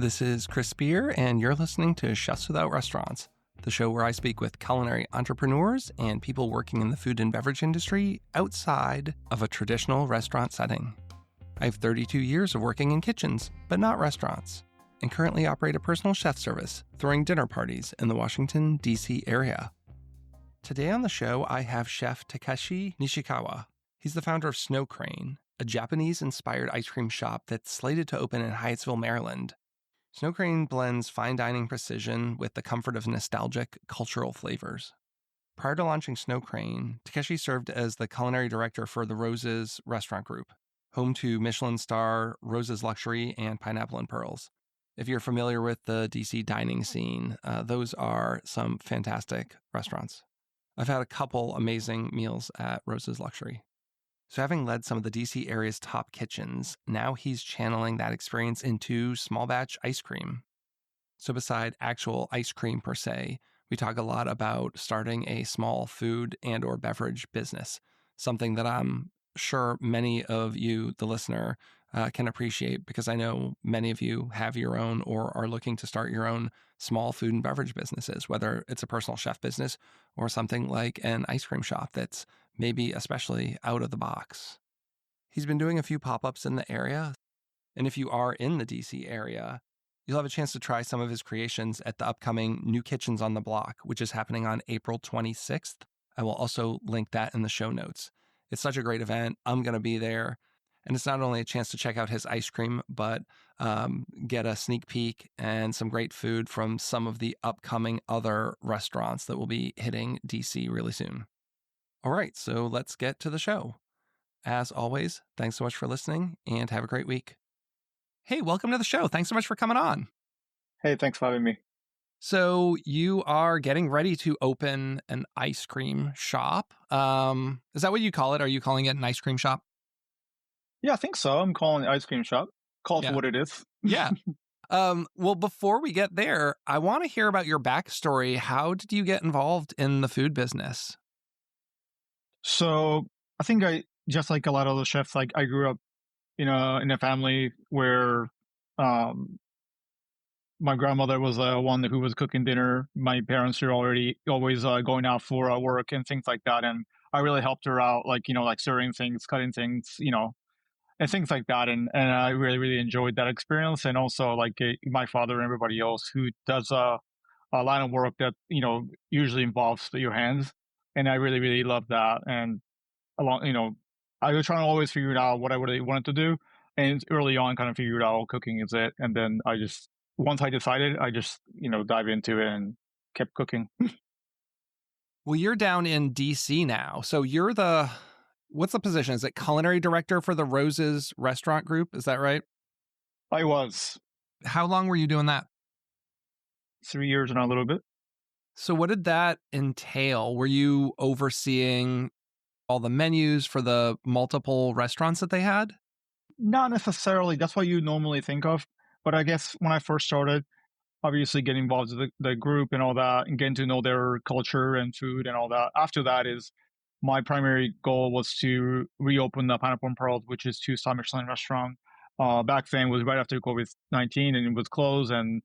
This is Chris Spear, and you're listening to Chefs Without Restaurants, the show where I speak with culinary entrepreneurs and people working in the food and beverage industry outside of a traditional restaurant setting. I have 32 years of working in kitchens, but not restaurants, and currently operate a personal chef service, throwing dinner parties in the Washington, D.C. area. Today on the show, I have Chef Takeshi Nishikawa. He's the founder of Snow Crane, a Japanese-inspired ice cream shop that's slated to open in Hyattsville, Maryland. Snow Crane blends fine dining precision with the comfort of nostalgic cultural flavors. Prior to launching Snow Crane, Takeshi served as the culinary director for the Roses restaurant group, home to Michelin-starred Roses Luxury and Pineapple and Pearls. If you're familiar with the DC dining scene, those are some fantastic restaurants. I've had a couple amazing meals at Roses Luxury. So having led some of the DC area's top kitchens, now he's channeling that experience into small batch ice cream. So beside actual ice cream per se, we talk a lot about starting a small food and or beverage business, something that I'm sure many of you, the listener, can appreciate because I know many of you have your own or are looking to start your own small food and beverage businesses, whether it's a personal chef business or something like an ice cream shop that's maybe especially out of the box. He's been doing a few pop-ups in the area, and if you are in the DC area, you'll have a chance to try some of his creations at the upcoming New Kitchens on the Block, which is happening on April 26th. I will also link that in the show notes. It's such a great event. I'm going to be there. And it's not only a chance to check out his ice cream, but get a sneak peek and some great food from some of the upcoming other restaurants that will be hitting DC really soon. All right, so let's get to the show. As always, thanks so much for listening and have a great week. Hey, welcome to the show. Thanks so much for coming on. Hey, thanks for having me. So you are getting ready to open an ice cream shop. Is that what you call it? Are you calling it an ice cream shop? Yeah, I think so. I'm calling it ice cream shop. Call it for what it is. Yeah. Well, before we get there, I want to hear about your backstory. How did you get involved in the food business? So I think just like a lot of the chefs, like I grew up, in a family where my grandmother was the one who was cooking dinner. My parents were always going out for work and things like that. And I really helped her out, like stirring things, cutting things, and things like that. And I really, really enjoyed that experience. And also my father and everybody else who does a line of work that, usually involves your hands. And I really, really love that. And I was trying to always figure out what I really wanted to do. And early on kind of figured out cooking is it. And then once I decided, I just, dive into it and kept cooking. Well, you're down in DC now. So you're what's the position? Is it culinary director for the Roses restaurant group? Is that right? I was. How long were you doing that? 3 years and a little bit. So what did that entail? Were you overseeing all the menus for the multiple restaurants that they had? Not necessarily. That's what you normally think of. But I guess when I first started, obviously getting involved with the group and all that and getting to know their culture and food and all that. After that is my primary goal was to reopen the Pineapple and Pearls, which is 2-star Michelin restaurant. Back then was right after COVID-19 and it was closed and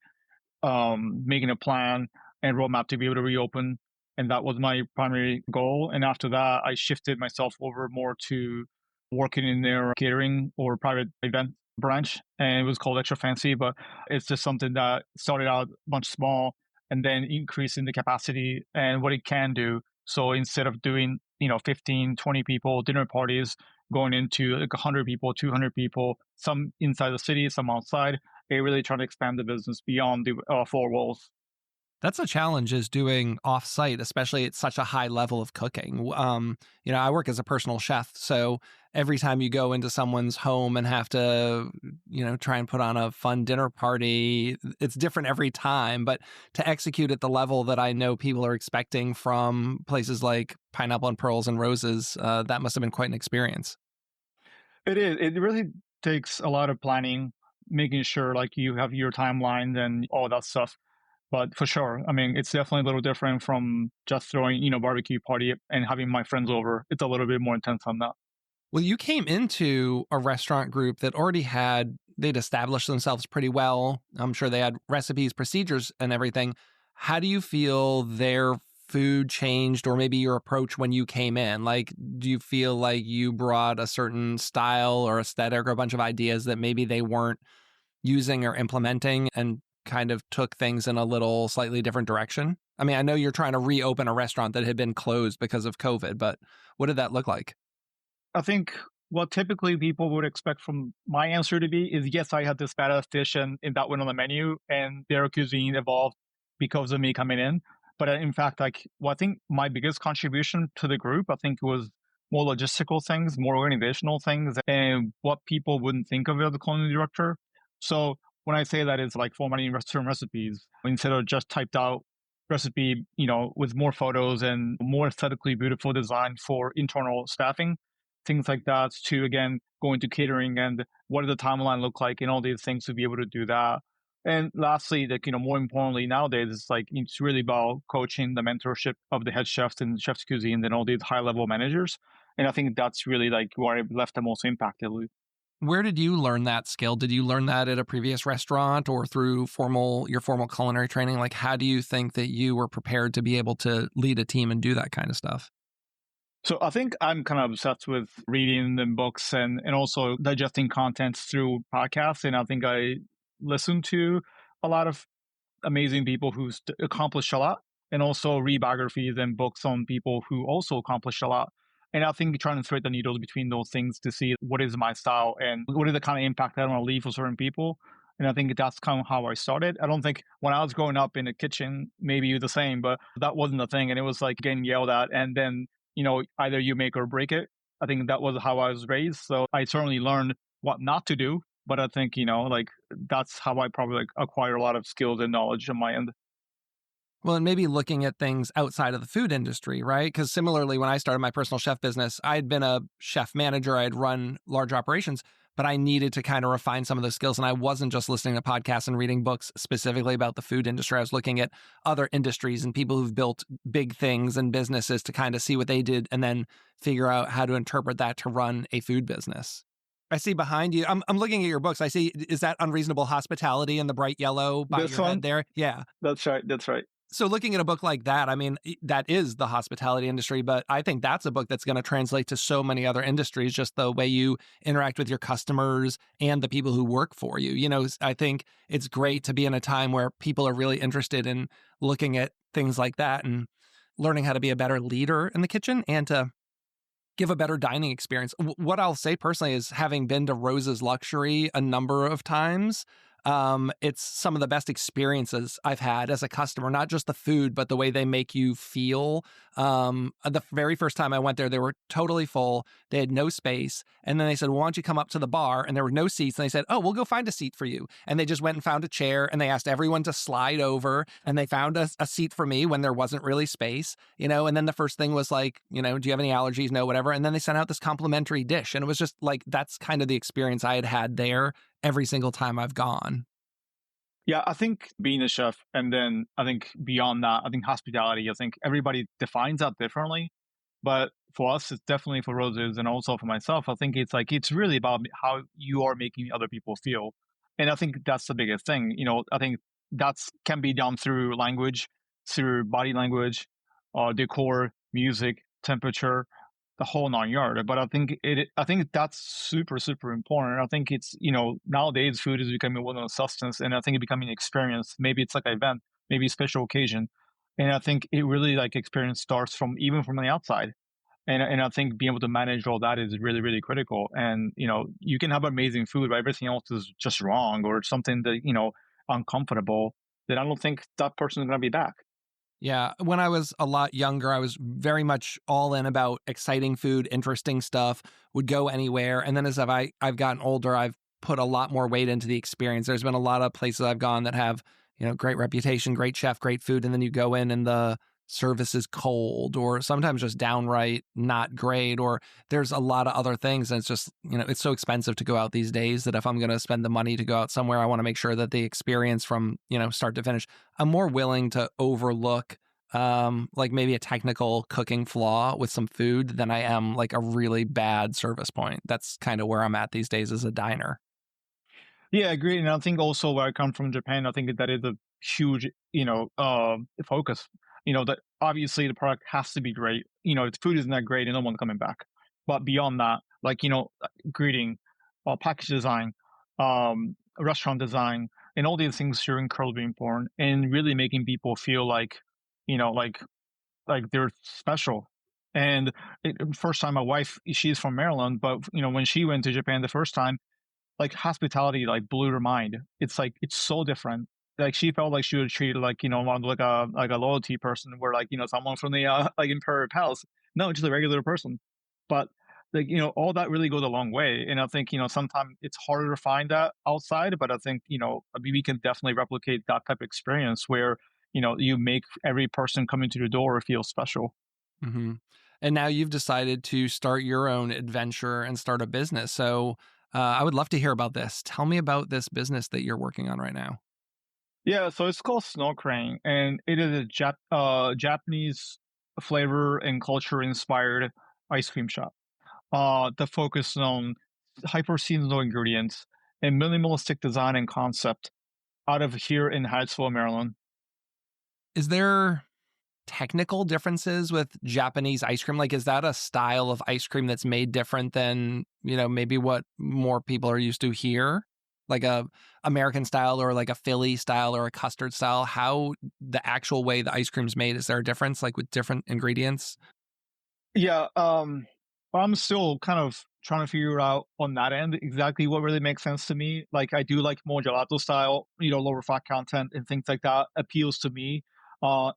making a plan and roadmap to be able to reopen. And that was my primary goal. And after that, I shifted myself over more to working in their catering or private event branch. And it was called Extra Fancy, but it's just something that started out much small and then increasing the capacity and what it can do. So instead of doing, 15, 20 people dinner parties, going into like 100 people, 200 people, some inside the city, some outside, they really trying to expand the business beyond the 4 walls. That's a challenge, is doing off-site, especially at such a high level of cooking. I work as a personal chef, so every time you go into someone's home and have to, try and put on a fun dinner party, it's different every time. But to execute at the level that I know people are expecting from places like Pineapple and Pearls and Roses, that must have been quite an experience. It is. It really takes a lot of planning, making sure you have your timeline and all that stuff. But for sure, I mean, it's definitely a little different from just throwing, barbecue party and having my friends over. It's a little bit more intense on that. Well, you came into a restaurant group that already had they'd established themselves pretty well. I'm sure they had recipes, procedures, and everything. How do you feel their food changed, or maybe your approach when you came in? Like, do you feel like you brought a certain style or aesthetic or a bunch of ideas that maybe they weren't using or implementing and kind of took things in a little slightly different direction? I mean, I know you're trying to reopen a restaurant that had been closed because of COVID, but what did that look like? I think what typically people would expect from my answer to be is yes, I had this badass dish and that went on the menu and their cuisine evolved because of me coming in. But in fact, like, well, I think my biggest contribution to the group, I think, was more logistical things, more organizational things, and what people wouldn't think of as a culinary director. So when I say that, it's like formatting restaurant recipes instead of just typed out recipe, with more photos and more aesthetically beautiful design for internal staffing, things like that, to again go into catering and what does the timeline look like and all these things to be able to do that. And lastly, like, more importantly nowadays, it's like it's really about coaching the mentorship of the head chefs and chef's cuisine and all these high level managers. And I think that's really like where I've left the most impact. Where did you learn that skill? Did you learn that at a previous restaurant or through your formal culinary training? Like, how do you think that you were prepared to be able to lead a team and do that kind of stuff? So I think I'm kind of obsessed with reading the books and also digesting content through podcasts. And I think I listen to a lot of amazing people who accomplished a lot, and also read biographies and books on people who also accomplished a lot. And I think trying to thread the needle between those things to see what is my style and what is the kind of impact I want to leave for certain people. And I think that's kind of how I started. I don't think when I was growing up in the kitchen, maybe you're the same, but that wasn't the thing. And it was like getting yelled at. And then, either you make or break it. I think that was how I was raised. So I certainly learned what not to do. But I think, like that's how I probably like acquire a lot of skills and knowledge on my end. Well, and maybe looking at things outside of the food industry, right? Because similarly, when I started my personal chef business, I had been a chef manager, I had run large operations, but I needed to kind of refine some of those skills. And I wasn't just listening to podcasts and reading books specifically about the food industry. I was looking at other industries and people who've built big things and businesses to kind of see what they did and then figure out how to interpret that to run a food business. I see behind you. I'm looking at your books. I see, is that Unreasonable Hospitality in the bright yellow by This your one? head there? Yeah. That's right. That's right. So looking at a book like that, I mean, that is the hospitality industry, but I think that's a book that's going to translate to so many other industries, just the way you interact with your customers and the people who work for you. I think it's great to be in a time where people are really interested in looking at things like that and learning how to be a better leader in the kitchen and to give a better dining experience. What I'll say personally is, having been to Rose's Luxury a number of times, it's some of the best experiences I've had as a customer, not just the food, but the way they make you feel. The very first time I went there, they were totally full. They had no space. And then they said, well, why don't you come up to the bar? And there were no seats. And they said, oh, we'll go find a seat for you. And they just went and found a chair and they asked everyone to slide over and they found a seat for me when there wasn't really space, and then the first thing was like, do you have any allergies? No, whatever. And then they sent out this complimentary dish. And it was just like, that's kind of the experience I had there every single time I've gone. Yeah, I think being a chef, and then I think beyond that, I think hospitality, I think everybody defines that differently. But for us, it's definitely for Roses and also for myself. I think it's really about how you are making other people feel. And I think that's the biggest thing. I think that's can be done through language, through body language, decor, music, temperature, the whole 9 yard. But I think that's super, super important. I think it's, nowadays food is becoming one of the substance, and I think it's becoming an experience. Maybe it's like an event, maybe a special occasion. And I think it really like experience starts even from the outside. And I think being able to manage all that is really, really critical. And, you can have amazing food, but everything else is just wrong or something that, uncomfortable, then I don't think that person is going to be back. Yeah. When I was a lot younger, I was very much all in about exciting food, interesting stuff, would go anywhere. And then as I've gotten older, I've put a lot more weight into the experience. There's been a lot of places I've gone that have, great reputation, great chef, great food. And then you go in and the service is cold or sometimes just downright not great, or there's a lot of other things. And it's just, it's so expensive to go out these days that if I'm going to spend the money to go out somewhere, I want to make sure that the experience from, start to finish, I'm more willing to overlook like maybe a technical cooking flaw with some food than I am like a really bad service point. That's kind of where I'm at these days as a diner. Yeah, I agree. And I think also where I come from, Japan, I think that is a huge, focus. That obviously the product has to be great. If the food isn't that great, and no one's coming back. But beyond that, like greeting, package design, restaurant design, and all these things are incredibly important, and really making people feel like, you know, like they're special. And first time, my wife, she's from Maryland, but when she went to Japan the first time, like hospitality like blew her mind. It's like it's so different. Like she felt like she was treated like like a loyalty person, where like someone from the like Imperial Palace. No, just a regular person. But like all that really goes a long way. And I think sometimes it's harder to find that outside. But I think we can definitely replicate that type of experience where you make every person coming to the door feel special. Hmm. And now you've decided to start your own adventure and start a business. So I would love to hear about this. Tell me about this business that you're working on right now. Yeah, so it's called Snow Crane, and it is a Japanese flavor and culture inspired ice cream shop. The focus on hyper seasonal ingredients and minimalistic design and concept out of here in Hyattsville, Maryland. Is there technical differences with Japanese ice cream? Like, is that a style of ice cream that's made different than, maybe what more people are used to here? Like a American style or like a Philly style or a custard style? How the actual way the ice cream's made, is there a difference like with different ingredients? Yeah, I'm still kind of trying to figure out on that end exactly what really makes sense to me. Like, I do like more gelato style, lower fat content and things like that appeals to me.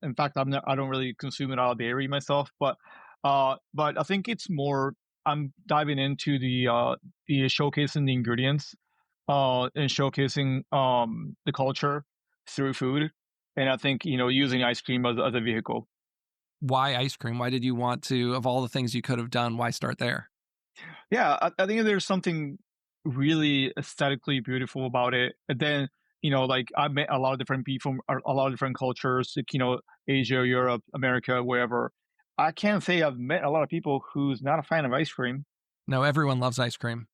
In fact, I don't really consume it out of dairy myself, but I think it's more. I'm diving into the showcasing the ingredients, and showcasing the culture through food, and I think using ice cream as a vehicle. Why ice cream? Why did you want to, of all the things you could have done, why start there? Yeah, I think there's something really aesthetically beautiful about it. And then, like I met a lot of different people from a lot of different cultures, like, Asia, Europe, America, wherever. I can't say I've met a lot of people who's not a fan of ice cream. No, everyone loves ice cream.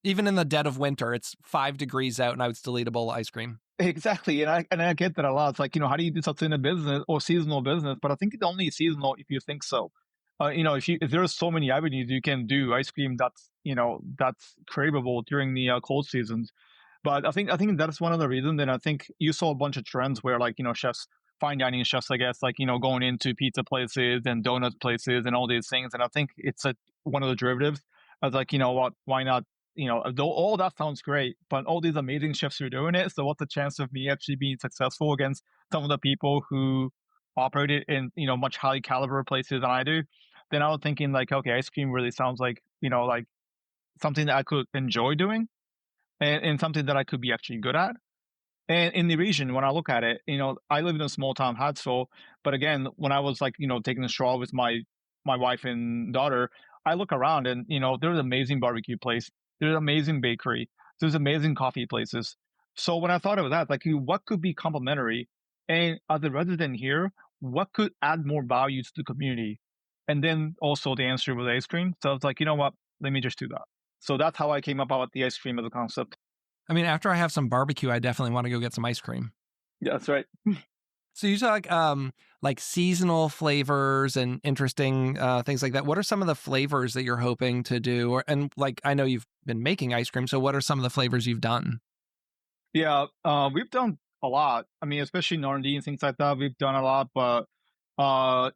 Even in the dead of winter, it's 5 degrees out and I would still eat a bowl of ice cream. Exactly, and I get that a lot. It's like how do you do something in a business or seasonal business? But I think it's only seasonal if you think so. If there's so many avenues you can do ice cream that's craveable during the cold seasons. But I think that's one of the reasons. And I think you saw a bunch of trends where like chefs, fine dining chefs, I guess, like going into pizza places and donut places and all these things. And I think it's one of the derivatives. I was like, what? Why not? Though all that sounds great, but all these amazing chefs are doing it. So what's the chance of me actually being successful against some of the people who operated in much high caliber places than I do? Then I was thinking like, okay, ice cream really sounds like like something that I could enjoy doing, and something that I could be actually good at. And in the region, when I look at it, I live in a small town, Hyattsville. But again, when I was like, taking a stroll with my wife and daughter, I look around and there's amazing barbecue place, there's amazing bakery, there's amazing coffee places. So when I thought of that, like, what could be complementary, and as a resident here, what could add more value to the community? And then also the answer was ice cream. So I was like, you know what? Let me just do that. So that's how I came up with the ice cream as a concept. I mean, after I have some barbecue, I definitely want to go get some ice cream. Yeah, that's right. So you talk like seasonal flavors and interesting things like that. What are some of the flavors that you're hoping to do? And like I know you've been making ice cream, so what are some of the flavors you've done? Yeah, we've done a lot. I mean, especially in R&D and things like that, we've done a lot. But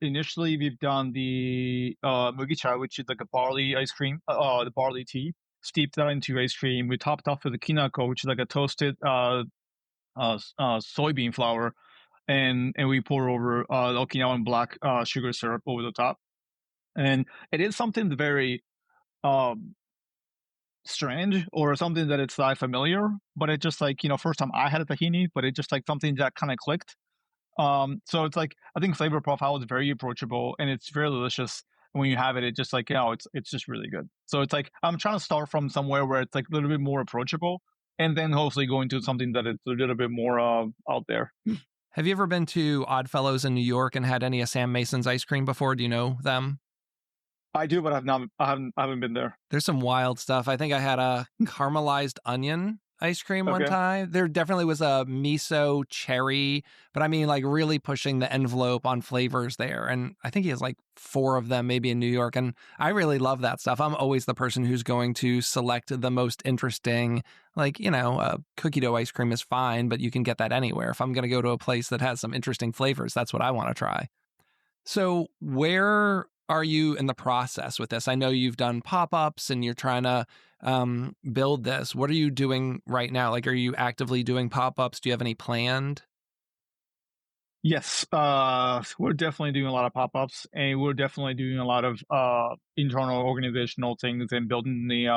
initially, we've done the mugicha, which is like a barley ice cream, the barley tea, steeped that into ice cream. We topped off with the kinako, which is like a toasted soybean flour, and we pour over the Okinawan black sugar syrup over the top. And it is something very um, strange, or something that it's like familiar, but it just like first time I had a tahini, but it just like something that kind of clicked. So it's like I think flavor profile is very approachable and it's very delicious. When you have it, it just like it's just really good. So it's like I'm trying to start from somewhere where it's like a little bit more approachable, and then hopefully go into something that it's a little bit more out there. Have you ever been to Oddfellows in New York and had any of Sam Mason's ice cream before? Do you know them? I do, but I haven't been there. There's some wild stuff. I think I had a caramelized onion ice cream one Okay. time. There definitely was a miso cherry, but I mean, like really pushing the envelope on flavors there. And I think he has like 4 of them, maybe in New York. And I really love that stuff. I'm always the person who's going to select the most interesting, like, cookie dough ice cream is fine, but you can get that anywhere. If I'm going to go to a place that has some interesting flavors, that's what I want to try. So, where are you in the process with this? I know you've done pop ups and you're trying to build this. What are you doing right now? Like, are you actively doing pop ups? Do you have any planned? Yes, we're definitely doing a lot of pop-ups, and we're definitely doing a lot of internal organizational things and building the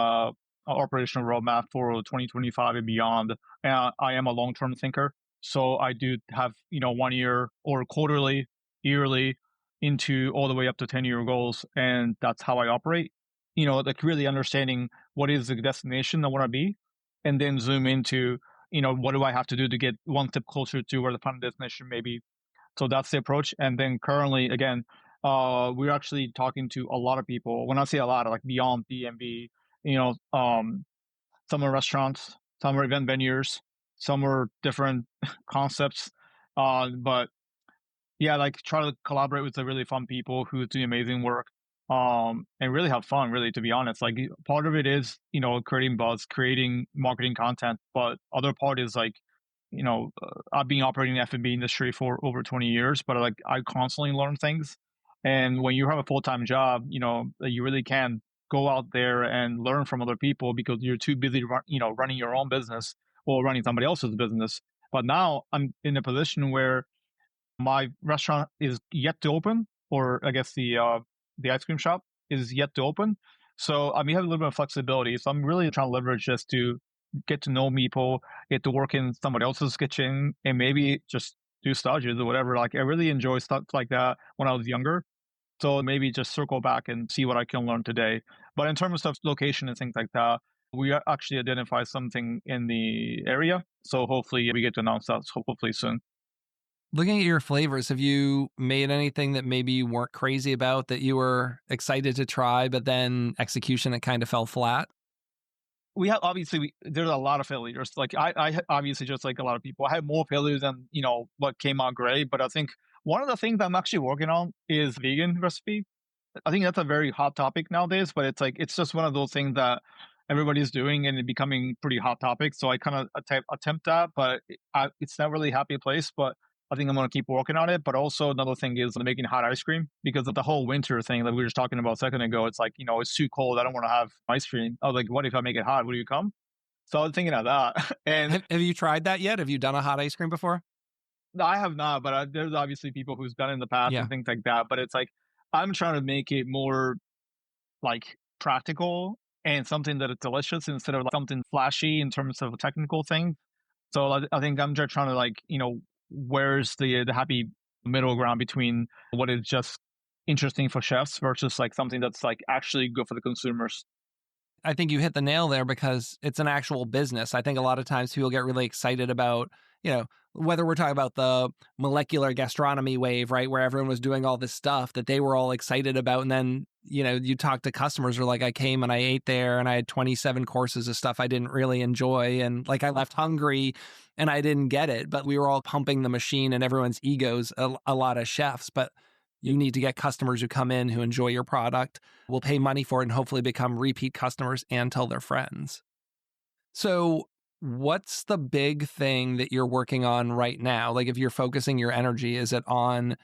operational roadmap for 2025 and beyond. I am a long-term thinker, so I do have 1 year or quarterly, yearly, into all the way up to 10-year goals, and that's how I operate. Like really understanding what is the destination I want to be, and then zoom into what do I have to do to get one step closer to where the final destination may be. So that's the approach. And then currently, again, we're actually talking to a lot of people. When I say a lot, like beyond DMV, you know, um, some are restaurants, some are event venues, some are different concepts. But yeah, like try to collaborate with the really fun people who do amazing work, and really have fun, really, to be honest. Like part of it is, creating buzz, creating marketing content, but other part is like, I've been operating the F&B industry for over 20 years, but like I constantly learn things. And when you have a full-time job, you really can go out there and learn from other people because you're too busy, running your own business or running somebody else's business. But now I'm in a position where my restaurant is yet to open, or I guess the ice cream shop is yet to open. So I mean, have a little bit of flexibility. So I'm really trying to leverage just to get to know people, get to work in somebody else's kitchen, and maybe just do stages or whatever. Like I really enjoy stuff like that when I was younger. So maybe just circle back and see what I can learn today. But in terms of location and things like that, we actually identify something in the area. So hopefully we get to announce that hopefully soon. Looking at your flavors, have you made anything that maybe you weren't crazy about that you were excited to try, but then execution it kind of fell flat? We have obviously there's a lot of failures. Like I obviously just like a lot of people, I had more failures than what came out great. But I think one of the things I'm actually working on is vegan recipe. I think that's a very hot topic nowadays, but it's like it's just one of those things that everybody's doing and it becoming pretty hot topic. So I kind of attempt that, but it's not really a happy place. But I think I'm going to keep working on it. But also another thing is making hot ice cream because of the whole winter thing that we were just talking about a second ago. It's like it's too cold. I don't want to have ice cream. I was like, what if I make it hot? Will you come? So I was thinking of that, and Have you tried that yet? Have you done a hot ice cream before? no, I have not. But there's obviously people who's done it in the past and Yeah. things like that. But it's like I'm trying to make it more like practical and something that is delicious instead of like, something flashy in terms of a technical thing. So I think I'm just trying to like where's the happy middle ground between what is just interesting for chefs versus like something that's like actually good for the consumers. I think you hit the nail there because it's an actual business. I think a lot of times people get really excited about, whether we're talking about the molecular gastronomy wave, right, where everyone was doing all this stuff that they were all excited about. And then, you talk to customers who are like, I came and I ate there and I had 27 courses of stuff I didn't really enjoy. And like I left hungry and I didn't get it. But we were all pumping the machine and everyone's egos, a lot of chefs. But you need to get customers who come in who enjoy your product, will pay money for it, and hopefully become repeat customers and tell their friends. So, what's the big thing that you're working on right now? Like, if you're focusing your energy, is it on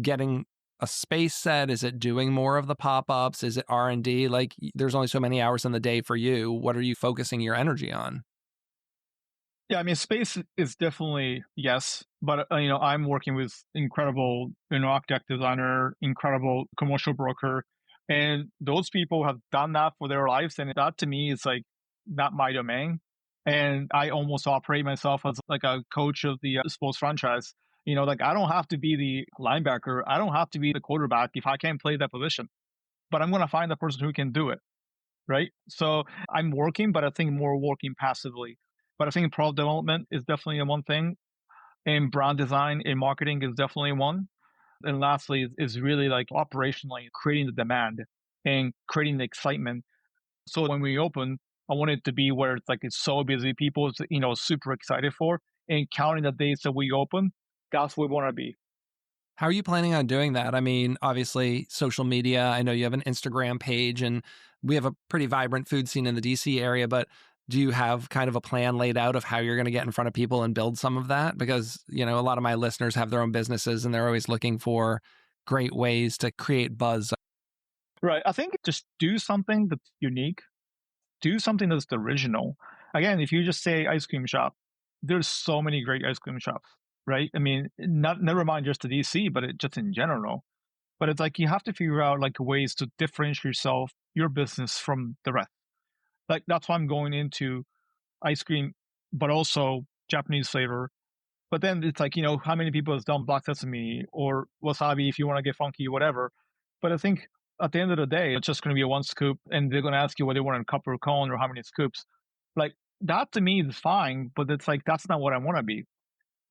getting a space set? Is it doing more of the pop-ups? Is it R&D? Like, there's only so many hours in the day for you. What are you focusing your energy on? Yeah, I mean, space is definitely yes, but I'm working with incredible, architect designer, incredible commercial broker, and those people have done that for their lives, and that to me is like not my domain. And I almost operate myself as like a coach of the sports franchise. Like I don't have to be the linebacker, I don't have to be the quarterback if I can't play that position, but I'm going to find the person who can do it, right? So I'm working, but I think more working passively. But I think product development is definitely one thing, and brand design and marketing is definitely one. And lastly, is really like operationally creating the demand and creating the excitement. So when we open, I want it to be where it's like it's so busy, people, super excited for, and counting the days that we open. That's where we want to be. How are you planning on doing that? I mean, obviously, social media. I know you have an Instagram page, and we have a pretty vibrant food scene in the DC area, but do you have kind of a plan laid out of how you're going to get in front of people and build some of that? Because, a lot of my listeners have their own businesses and they're always looking for great ways to create buzz. Right. I think just do something that's unique, do something that's original. Again, if you just say ice cream shop, there's so many great ice cream shops, right? I mean, not never mind just the DC, but just in general. But it's like you have to figure out like ways to differentiate yourself, your business from the rest. Like that's why I'm going into ice cream, but also Japanese flavor. But then it's like, how many people has done black sesame or wasabi if you want to get funky, whatever. But I think at the end of the day, it's just going to be a one scoop and they're going to ask you whether you want a cup or a cone or how many scoops. Like that to me is fine, but it's like, that's not what I want to be.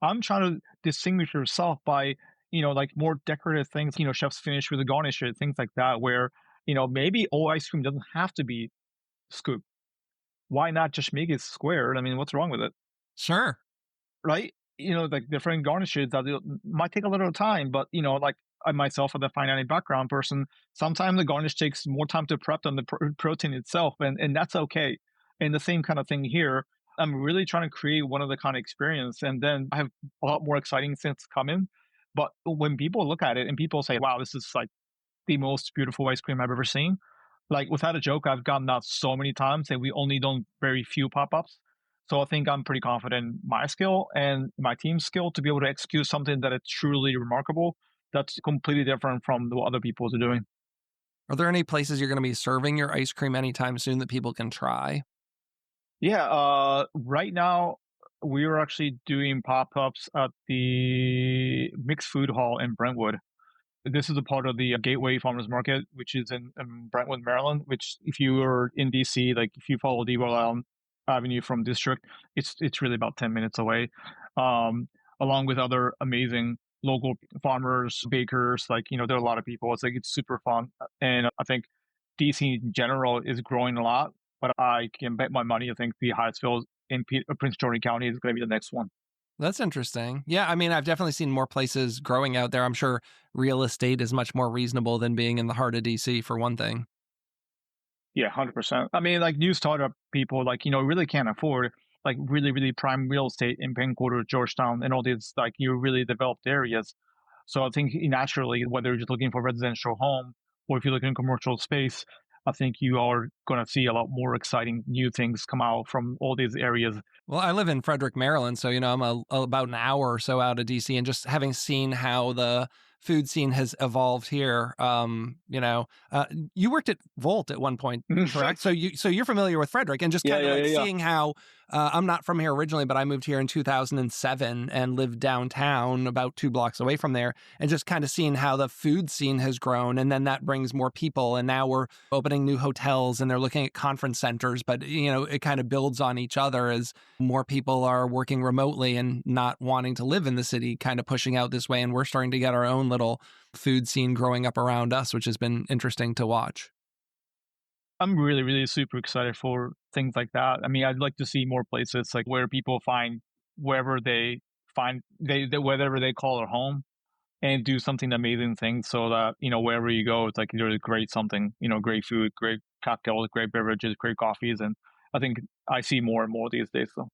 I'm trying to distinguish yourself by, like more decorative things, chef's finish with a garnish, things like that, where, maybe all ice cream doesn't have to be scoop. Why not just make it squared? I mean, what's wrong with it? Sure. Right? Like different garnishes that might take a little time, but like I myself, as a fine dining background person, sometimes the garnish takes more time to prep than the protein itself, and that's okay. And the same kind of thing here. I'm really trying to create one of the kind of experience, and then I have a lot more exciting things coming. But when people look at it and people say, "Wow, this is like the most beautiful ice cream I've ever seen," like without a joke, I've gotten that so many times, and we only done very few pop-ups. So I think I'm pretty confident in my skill and my team's skill to be able to execute something that is truly remarkable. That's completely different from what other people are doing. Are there any places you're going to be serving your ice cream anytime soon that people can try? Yeah, right now we are actually doing pop-ups at the Mixed Food Hall in Brentwood. This is a part of the Gateway Farmers Market, which is in Brentwood, Maryland. Which, if you are in DC, like if you follow Depot Avenue from District, it's really about 10 minutes away. Um, Along with other amazing local farmers, bakers, like there are a lot of people. It's like it's super fun, and I think DC in general is growing a lot. But I can bet my money. I think the Hyattsville in Prince George County is going to be the next one. That's interesting. Yeah, I mean, I've definitely seen more places growing out there. I'm sure real estate is much more reasonable than being in the heart of DC, for one thing. Yeah, 100%. I mean, like new startup people, like, really can't afford like really, really prime real estate in Penn Georgetown, and all these like really developed areas. So I think naturally, whether you're just looking for residential home or if you're looking in commercial space, I think you are going to see a lot more exciting new things come out from all these areas. Well, I live in Frederick, Maryland, so I'm about an hour or so out of DC, and just having seen how the food scene has evolved here. You worked at Volt at one point, correct? So you're familiar with Frederick, and just Yeah, kind of yeah, like yeah, yeah. seeing how I'm not from here originally, but I moved here in 2007 and lived downtown about 2 blocks away from there, and just kind of seeing how the food scene has grown, and then that brings more people, and now we're opening new hotels, and they're looking at conference centers, but it kind of builds on each other as more people are working remotely and not wanting to live in the city, kind of pushing out this way. And we're starting to get our own little food scene growing up around us, which has been interesting to watch. I'm really, really super excited for things like that. I mean, I'd like to see more places like where people find wherever they find they whatever they call their home and do something amazing things so that, wherever you go, it's like there's great something, great food, great cocktails, great beverages, great coffees. And I think I see more and more these days. So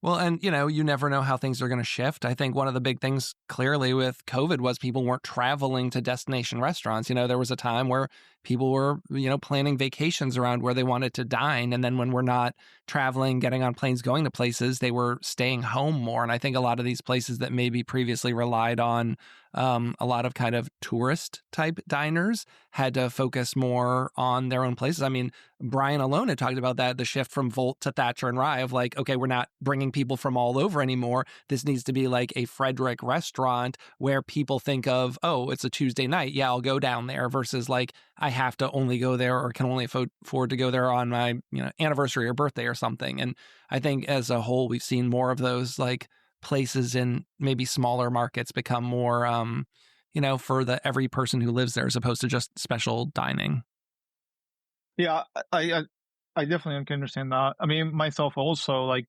Well, and you never know how things are going to shift. I think one of the big things clearly with COVID was people weren't traveling to destination restaurants. There was a time where people were, planning vacations around where they wanted to dine. And then when we're not traveling, getting on planes, going to places, they were staying home more. And I think a lot of these places that maybe previously relied on a lot of kind of tourist type diners had to focus more on their own places. I mean, Brian alone had talked about that, the shift from Volt to Thatcher and Rye of like, okay, we're not bringing people from all over anymore. This needs to be like a Frederick restaurant where people think of, oh, it's a Tuesday night. Yeah, I'll go down there versus like, I have to only go there or can only afford to go there on my anniversary or birthday or something. And I think as a whole, we've seen more of those like places in maybe smaller markets become more, for the every person who lives there as opposed to just special dining. yeah, I I definitely can understand that. I mean, myself also, like,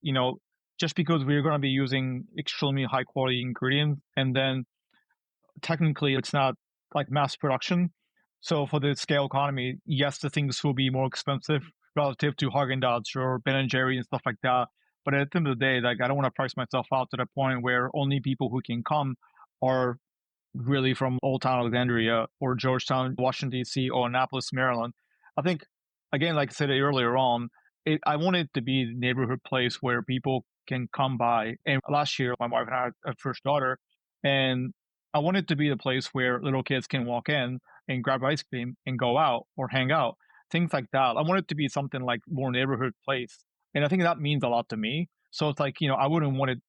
just because we're going to be using extremely high quality ingredients, and then technically it's not like mass production. So for the scale economy, yes, the things will be more expensive relative to Haagen-Dazs or Ben and Jerry and stuff like that. But at the end of the day, like, I don't want to price myself out to the point where only people who can come are really from Old Town Alexandria or Georgetown, Washington, D.C., or Annapolis, Maryland. I think, again, like I said earlier on, I want it to be a neighborhood place where people can come by. And last year, my wife and I had a first daughter, and I want it to be the place where little kids can walk in and grab ice cream and go out or hang out, things like that. I want it to be something like more neighborhood place. And I think that means a lot to me. So it's like, I wouldn't want it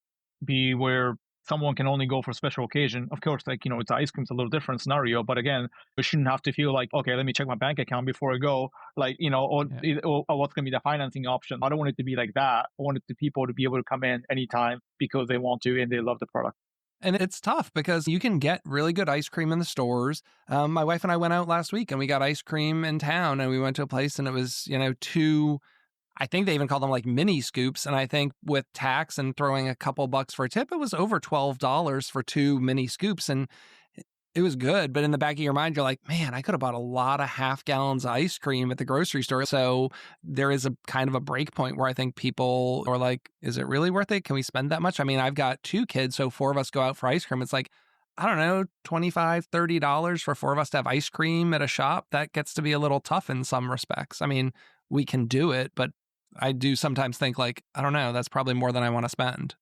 be where someone can only go for a special occasion. Of course, like, it's ice cream's a little different scenario, but again, we shouldn't have to feel like, okay, let me check my bank account before I go, like, Yeah. or what's going to be the financing option. I don't want it to be like that. I want it to people to be able to come in anytime because they want to and they love the product. And it's tough because you can get really good ice cream in the stores. My wife and I went out last week and we got ice cream in town, and we went to a place and it was, two, I think they even call them like mini scoops. And I think with tax and throwing a couple bucks for a tip, it was over $12 for two mini scoops. And it was good. But in the back of your mind, you're like, man, I could have bought a lot of half gallons of ice cream at the grocery store. So there is a kind of a break point where I think people are like, is it really worth it? Can we spend that much? I mean, I've got two kids, so four of us go out for ice cream. It's like, I don't know, $25, $30 for four of us to have ice cream at a shop. That gets to be a little tough in some respects. I mean, we can do it, but I do sometimes think like, I don't know, that's probably more than I want to spend.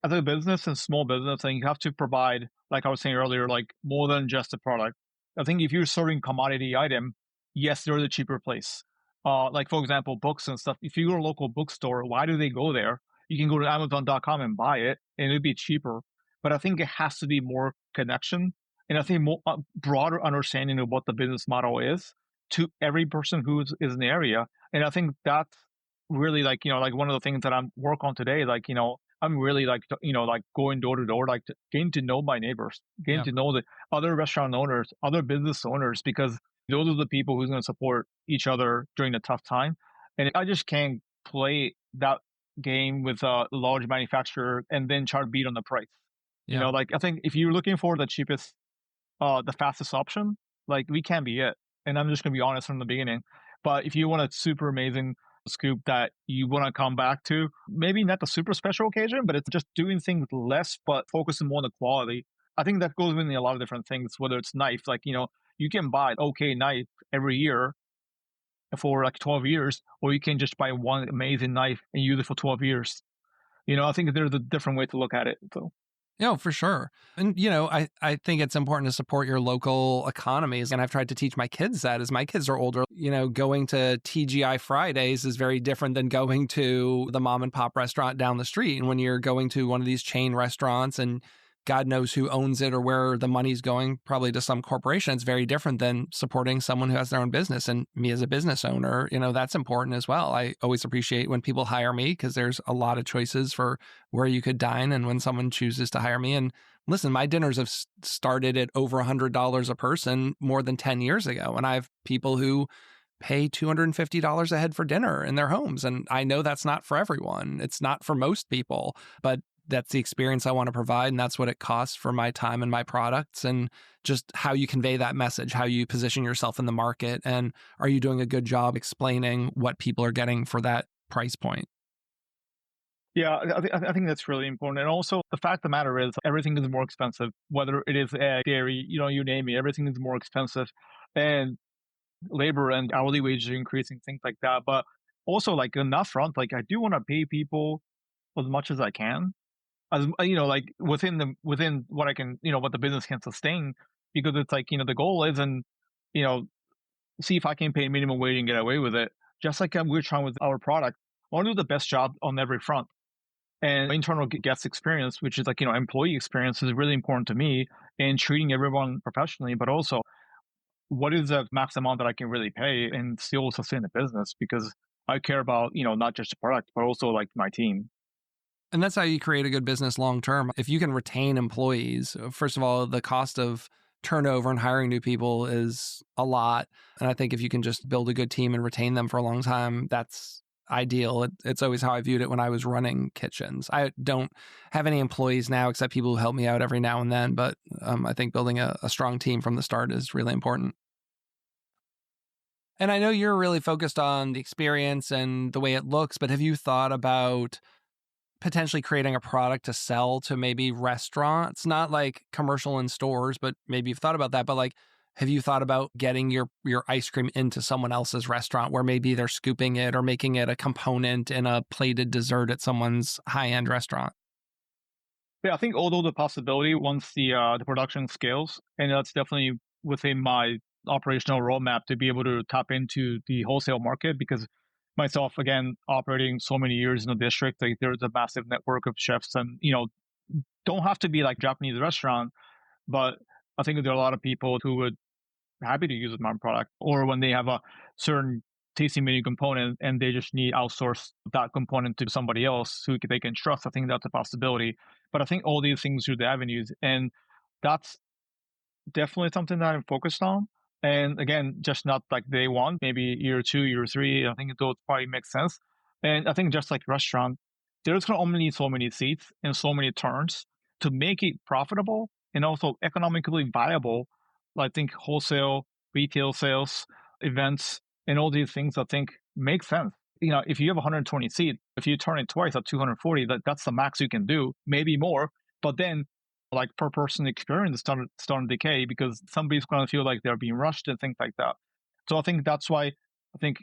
As a business and small business, I think you have to provide, like I was saying earlier, like more than just a product. I think if you're serving commodity item, yes, they're the cheaper place. Like for example, books and stuff. If you go to a local bookstore, why do they go there? You can go to Amazon.com and buy it, and it'd be cheaper. But I think it has to be more connection, and I think more broader understanding of what the business model is to every person who is in the area. And I think that's really like like one of the things that I'm work on today. Like I'm really like like going door to door, like getting to know my neighbors, getting Yeah. to know the other restaurant owners, other business owners, because those are the people who's going to support each other during the tough time. And I just can't play that game with a large manufacturer and then try to beat on the price. Yeah. Like I think if you're looking for the cheapest, the fastest option, like we can't be it. And I'm just gonna be honest from the beginning. But if you want a super amazing scoop that you want to come back to, maybe not the super special occasion, but it's just doing things less, but focusing more on the quality. I think that goes with a lot of different things, whether it's knife, like, you can buy an okay knife every year for like 12 years, or you can just buy one amazing knife and use it for 12 years. I think there's a different way to look at it. So. No, for sure. And, I think it's important to support your local economies. And I've tried to teach my kids that as my kids are older. Going to TGI Fridays is very different than going to the mom and pop restaurant down the street. And when you're going to one of these chain restaurants and God knows who owns it or where the money's going, probably to some corporation, it's very different than supporting someone who has their own business. And me as a business owner, that's important as well. I always appreciate when people hire me because there's a lot of choices for where you could dine and when someone chooses to hire me. And listen, my dinners have started at over $100 a person more than 10 years ago. And I have people who pay $250 a head for dinner in their homes. And I know that's not for everyone. It's not for most people, but that's the experience I want to provide. And that's what it costs for my time and my products, and just how you convey that message, how you position yourself in the market. And are you doing a good job explaining what people are getting for that price point? Yeah, I think that's really important. And also, the fact of the matter is, everything is more expensive, whether it is egg, dairy, you name it, everything is more expensive. And labor and hourly wages are increasing, things like that. But also, like, on that front, like, I do want to pay people as much as I can, as like within what I can, what the business can sustain, because it's like, the goal isn't, you know, see if I can pay minimum wage and get away with it. Just like we're trying with our product, I want to do the best job on every front. And internal guest experience, which is like, employee experience, is really important to me in treating everyone professionally, but also what is the max amount that I can really pay and still sustain the business, because I care about, not just the product, but also like my team. And that's how you create a good business long term. If you can retain employees, first of all, the cost of turnover and hiring new people is a lot. And I think if you can just build a good team and retain them for a long time, that's ideal. It's always how I viewed it when I was running kitchens. I don't have any employees now except people who help me out every now and then. But I think building a strong team from the start is really important. And I know you're really focused on the experience and the way it looks, but have you thought about potentially creating a product to sell to maybe restaurants, not like commercial in stores, but maybe you've thought about that, but like, have you thought about getting your ice cream into someone else's restaurant where maybe they're scooping it or making it a component in a plated dessert at someone's high-end restaurant? Yeah, I think although the possibility once the production scales, and that's definitely within my operational roadmap to be able to tap into the wholesale market because myself, again, operating so many years in the district, like there's a massive network of chefs and, don't have to be like Japanese restaurant, but I think there are a lot of people who would happy to use my product or when they have a certain tasting menu component and they just need outsource that component to somebody else who they can trust. I think that's a possibility. But I think all these things are the avenues. And that's definitely something that I'm focused on. And again, just not like day one, maybe year two, year three. I think it will probably make sense. And I think just like restaurant, there's going to only so many seats and so many turns to make it profitable and also economically viable. I think wholesale, retail sales, events, and all these things I think make sense. If you have 120 seats, if you turn it twice at 240, that's the max you can do, maybe more. But then like per person experience starting to decay because somebody's going to feel like they're being rushed and things like that. So I think that's why I think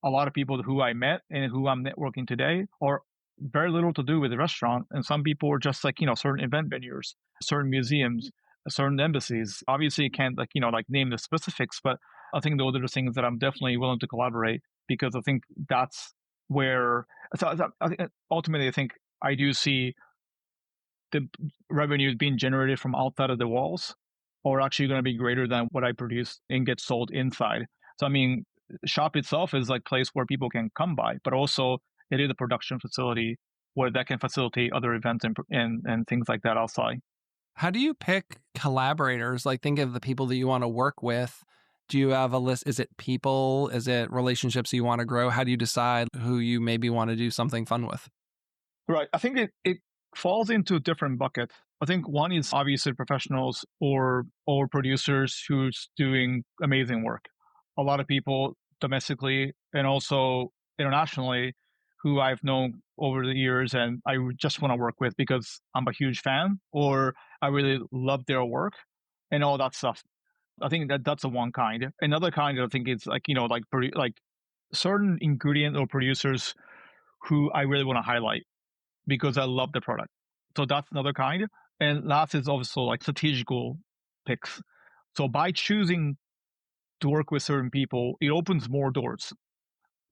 a lot of people who I met and who I'm networking today are very little to do with the restaurant. And some people are just like, certain event venues, certain museums, certain embassies. Obviously you can't like name the specifics, but I think those are the things that I'm definitely willing to collaborate because I think that's where, I think ultimately I think I do see the revenues being generated from outside of the walls are actually going to be greater than what I produce and get sold inside. So, I mean, shop itself is like a place where people can come by, but also it is a production facility where that can facilitate other events and things like that outside. How do you pick collaborators? Like think of the people that you want to work with. Do you have a list? Is it people? Is it relationships you want to grow? How do you decide who you maybe want to do something fun with? Right. I think it falls into different buckets. I think one is obviously professionals or producers who's doing amazing work. A lot of people domestically and also internationally who I've known over the years and I just want to work with because I'm a huge fan or I really love their work and all that stuff. I think that's a one kind. Another kind I think is like, like certain ingredient or producers who I really want to highlight because I love the product. So that's another kind. And last is also like strategical picks. So by choosing to work with certain people, it opens more doors.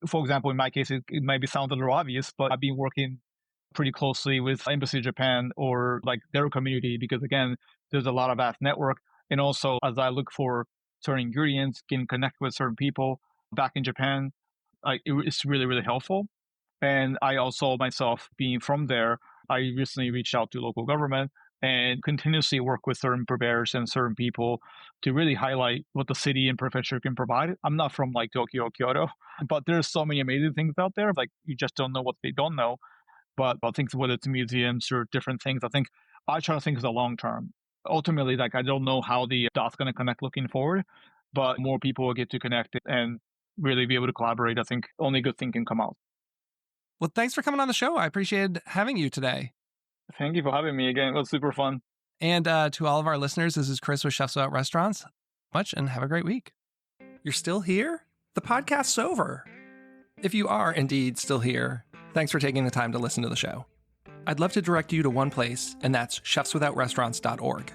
For example, in my case, it might be sound a little obvious, but I've been working pretty closely with Embassy Japan or like their community because again, there's a lot of vast network. And also as I look for certain ingredients, can connect with certain people back in Japan, it's really, really helpful. And I also myself being from there, I recently reached out to local government and continuously work with certain purveyors and certain people to really highlight what the city and prefecture can provide. I'm not from like Tokyo or Kyoto, but there's so many amazing things out there. Like you just don't know what they don't know. But I think whether it's museums or different things, I think I try to think of the long term. Ultimately, like I don't know how the dots going to connect looking forward, but more people will get to connect and really be able to collaborate. I think only good thing can come out. Well, thanks for coming on the show. I appreciated having you today. Thank you for having me again. It was super fun. And to all of our listeners, this is Chris with Chefs Without Restaurants. Much and have a great week. You're still here? The podcast's over. If you are indeed still here, thanks for taking the time to listen to the show. I'd love to direct you to one place, and that's chefswithoutrestaurants.org.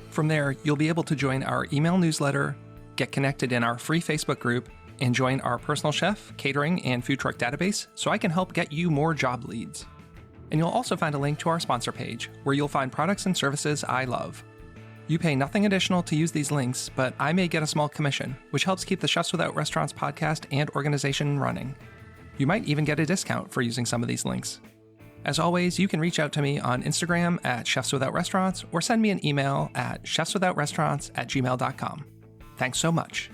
From there, you'll be able to join our email newsletter, get connected in our free Facebook group, and join our personal chef, catering, and food truck database so I can help get you more job leads. And you'll also find a link to our sponsor page where you'll find products and services I love. You pay nothing additional to use these links, but I may get a small commission, which helps keep the Chefs Without Restaurants podcast and organization running. You might even get a discount for using some of these links. As always, you can reach out to me on Instagram at Chefs Without Restaurants or send me an email at chefswithoutrestaurants@gmail.com. Thanks so much.